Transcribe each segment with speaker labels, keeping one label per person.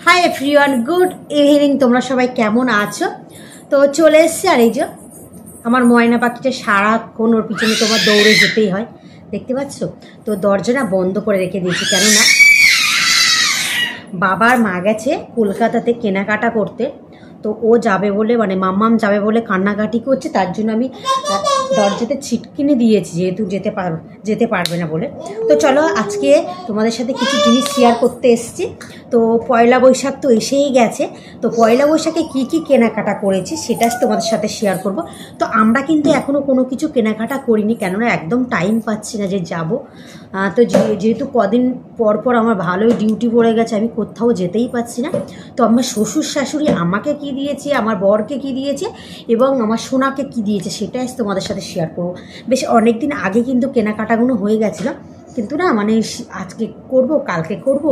Speaker 1: Hi everyone, good evening. তোমরা সবাই কেমন আছো? তো চলে এসছি, আর এই যে আমার ময়না পাখিটা সারাক্ষণ ওর পিছনে তোমার দৌড়ে যেতেই হয়, দেখতে পাচ্ছ? তো দরজাটা বন্ধ করে রেখে দিয়েছি, কেননা বাবার মা গেছে কলকাতাতে কেনাকাটা করতে। তো ও যাবে বলে, মানে মাম্মাম যাবে বলে কান্নাকাটি করছে, তার জন্য আমি দরজাতে ছিটকিনে দিয়েছি, যেহেতু যেতে পারবে না বলে। তো চলো আজকে তোমাদের সাথে কিছু জিনিস শেয়ার করতে এসেছি। তো পয়লা বৈশাখ তো এসেই গেছে, তো পয়লা বৈশাখে কী কী কেনাকাটা করেছি সেটা তোমাদের সাথে শেয়ার করব। তো আমরা কিন্তু এখনও কোনো কিছু কেনাকাটা করিনি, কেননা একদম টাইম পাচ্ছি না যে যাব। তো যেহেতু কদিন পর পর আমার ভালোই ডিউটি পড়ে গেছে, আমি কোথাও যেতেই পারছি না। তো আমার শ্বশুর শাশুড়ি আমাকে কি দিয়েছে, আমার বরকে কি দিয়েছে এবং আমার সোনাকে কি দিয়েছে সেটাই তোমাদের সাথে শেয়ার করবো। বেশ অনেক দিন আগে কিন্তু কেনাকাটাগুলো হয়ে গেছিলো, কিন্তু না মানে আজকে করব কালকে করব,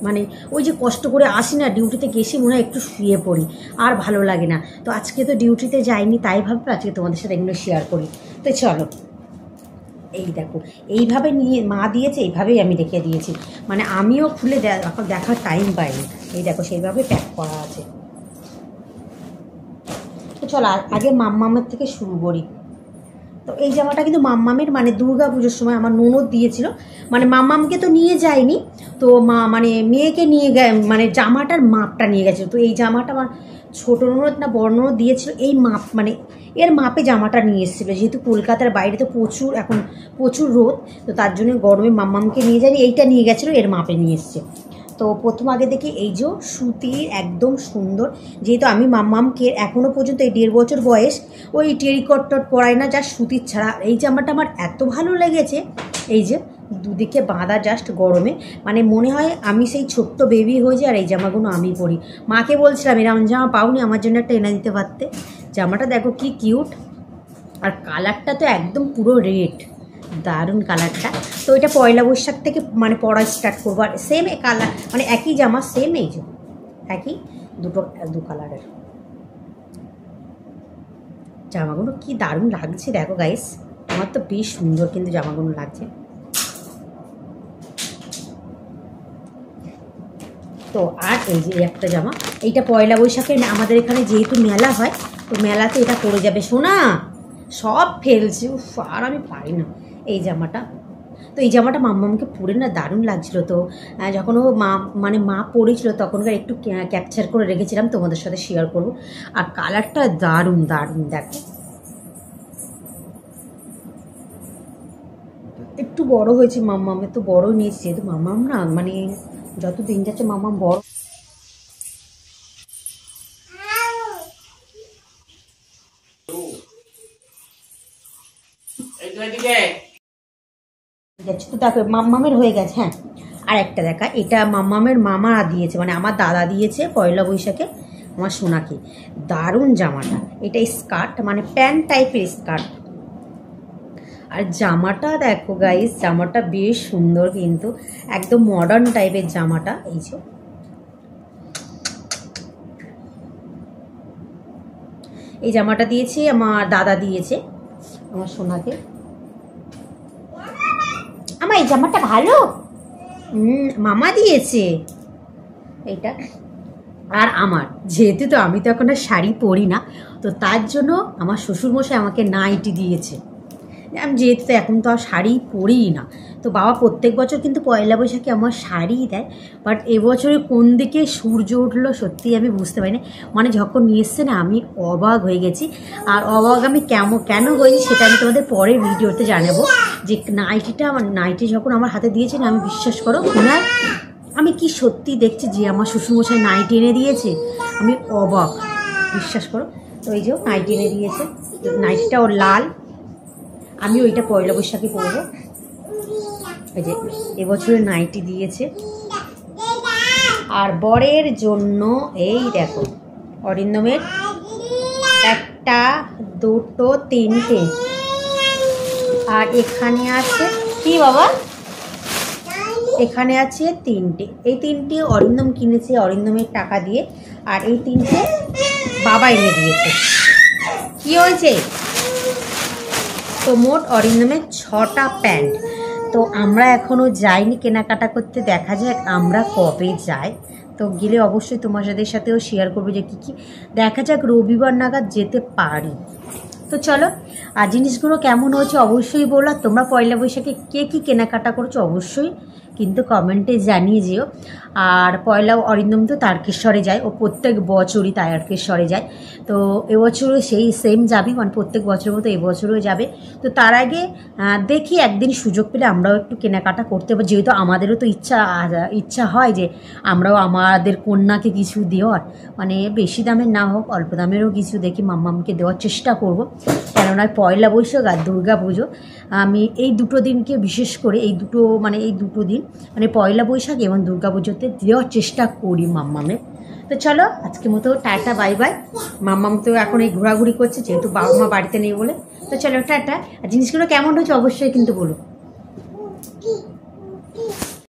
Speaker 1: মানে ওই যে কষ্ট করে আসি না ডিউটিতে, গেছি মনে হয় একটু শুয়ে পড়ি, আর ভালো লাগে না। তো আজকে তো ডিউটিতে যাইনি, তাই ভাববো আজকে তোমাদের সাথে এগুলো শেয়ার করি। তো চলো, এই দেখো এইভাবে নিয়ে মা দিয়েছে, এইভাবেই আমি রেখে দিয়েছি, মানে আমিও খুলে দেখার টাইম পাইনি। এই দেখো সেইভাবে প্যাক করা আছে। তো চলো আগে মাম্মামের থেকে শুরু করি। তো এই জামাটা কিন্তু মাম্মামের, মানে দুর্গা পুজোর সময় আমার ননদ দিয়েছিল, মানে মাম্মামকে তো নিয়ে যায়নি, তো মানে মেয়েকে নিয়ে মানে জামাটার মাপটা নিয়ে গেছিলো। তো এই জামাটা আমার ছোটো ননদ না বড় ননদ দিয়েছিল, এই মাপ মানে এর মাপে জামাটা নিয়ে এসেছিলো। যেহেতু কলকাতার বাইরে তো এখন প্রচুর রোদ, তো তার জন্য গরমে মাম্মামকে নিয়ে যায়নি, এইটা নিয়ে গেছিলো, এর মাপে নিয়ে এসছে। তো প্রথম আগে দেখি এই যে সুতির একদম সুন্দর, যেহেতু আমি মাম্মামকে এখনও পর্যন্ত এই 1.5 বছর বয়স ওই টেরিকট টট পরাই না, যা সুতির ছাড়া। এই জামাটা আমার এত ভালো লেগেছে, এই যে দুদিকে বাঁধা জাস্ট গরমে, মানে মনে হয় আমি সেই ছোট্ট বেবি হয়ে যাই আর এই জামাগুলো আমি পরি। মাকে বলছিলাম এরকম জামা পাওনি, আমার জন্য একটা এনে দিতে পারতে। জামাটা দেখো কি কিউট, আর কালারটা তো একদম পুরো রেড, দারুণ কালারটা। তো এটা পয়লা বৈশাখ থেকে মানে পরা স্টার্ট করবো, আর সেম কালার, মানে একই জামা, সেম এই যে একই দু কালারের জামাগুলো কি দারুণ লাগছে দেখো গাইস, আমার তো বেশ সুন্দর কিন্তু জামাগুলো লাগছে। তো আর এই যে একটা জামা, এইটা পয়লা বৈশাখের আমাদের এখানে যেহেতু মেলা হয়, তো মেলাতে এটা পরে যাবে। শোনা সব ফেলছে, আর আমি পারি না। এই জামাটা, তো এই জামাটা মাম্মামকে পরে না দারুণ লাগছিল। তো যখন ও মা পরেছিল তখনকার একটু ক্যাপচার করে রেখেছিলাম, তোমাদের সাথে শেয়ার করব। আর কালারটা দারুণ দারুণ, দেখো একটু বড় হয়েছে মাম্মামের, তো বড় নিয়েছি, যেহেতু মাম্মাম না মানে যত দিন যাচ্ছে মাম্মাম বড়। তো দেখো মাম্মামের হয়ে গেছে। হ্যাঁ, আর একটা দেখা, এটা মাম্মামের মামা দিয়েছে, মানে আমার দাদা দিয়েছে পয়লা বৈশাখে আমার সোনাকে। দারুণ জামাটা, এটা স্কার্ট মানে প্যান্ট টাইপের স্কার্ট। আর জামাটা দেখো গাইস, জামাটা বেশ সুন্দর, কিন্তু একদম মডার্ন টাইপের জামাটা। এই যে এই জামাটা দিয়েছে আমার দাদা দিয়েছে আমার সোনাকে। আমার এই জামাটা ভালো, মামা দিয়েছে এইটা। আর আমার যেহেতু তো আমি তো এখন আর শাড়ি পরি না, তো তার জন্য আমার শ্বশুরমশাই আমাকে নাইটি দিয়েছে। আমি যেহেতু তো এখন তো আর শাড়ি পরিই না, তো বাবা প্রত্যেক বছর কিন্তু পয়লা বৈশাখে আমার শাড়িই দেয়। বাট এবছরে কোন দিকে সূর্য উঠলো সত্যিই আমি বুঝতে পারি না, মানে যখন নিয়ে এসছে না আমি অবাক হয়ে গেছি। আর অবাক আমি কেন হয়েছি সেটা আমি তোমাদের পরের ভিডিওতে জানাবো। যে নাইটি যখন আমার হাতে দিয়েছে না, আমি বিশ্বাস করো ওনার আমি কি সত্যি দেখছি যে আমার শ্বশুরমশাই নাইটি এনে দিয়েছে, আমি অবাক, বিশ্বাস করো। তো এই যে নাইটি এনে দিয়েছে, নাইটিটা ওর লাল, আমি ওইটা পয়লা বৈশাখে পরবো। এই যে এবছরের নাইটি দিয়েছে। আর বরের জন্য এই দেখো অরিন্দমের একটা, দুটো, তিনটে, আর এখানে আছে কি বাবা, এখানে আছে তিনটে। এই তিনটে অরিন্দম কিনেছে অরিন্দমের টাকা দিয়ে, আর এই তিনটে বাবা এনে দিয়েছে। কি হয়েছে? তো মোট অরিন্দমের 6টা প্যান্ট। তো আমরা এখনও যাইনি কেনাকাটা করতে, দেখা যাক আমরা কবে যাই। তো তো গেলে অবশ্যই তোমাদের সাথেও শেয়ার করবো যে কী কী, দেখা যাক রবিবার নাগাদ যেতে পারি। তো চলো, আর জিনিসগুলো কেমন হয়েছে অবশ্যই বলো। তোমরা পয়লা বৈশাখে কে কী কেনাকাটা করছো অবশ্যই কিন্তু কমেন্টে জানিয়ে যেও। আর পয়লা অরিন্দম তো তারকেশ্বরে যায়, ও প্রত্যেক বছরই তারকেশ্বরে যায়। তো এবছরও সেই সেম যাবি, মানে প্রত্যেক বছরের মতো এবছরও যাবে। তো তার আগে দেখি একদিন সুযোগ পেলে আমরাও একটু কেনাকাটা করতে পারি, যেহেতু আমাদেরও তো ইচ্ছা হয় যে আমরাও আমাদের কন্যাকে কিছু দেওয়ার, মানে বেশি দামের না হোক অল্প দামেরও কিছু দেখি মাম্মামকে দেওয়ার চেষ্টা করব। কেননা পয়লা বৈশাখ আর দুর্গা পুজো, আমি এই দুটো দিনকে বিশেষ করে এই দুটো দিন মানে পয়লা বৈশাখ এবং দুর্গা পুজোতে দেওয়ার চেষ্টা করি মাম্মামের। তো চলো আজকের মতো টাটা বাই বাই। মাম্মাম তো এখন এই ঘোরাঘুরি করছে যেহেতু বাবা মা বাড়িতে নেই বলে। তো চলো টাটা। আর জিনিসগুলো কেমন হচ্ছে অবশ্যই কিন্তু বলো।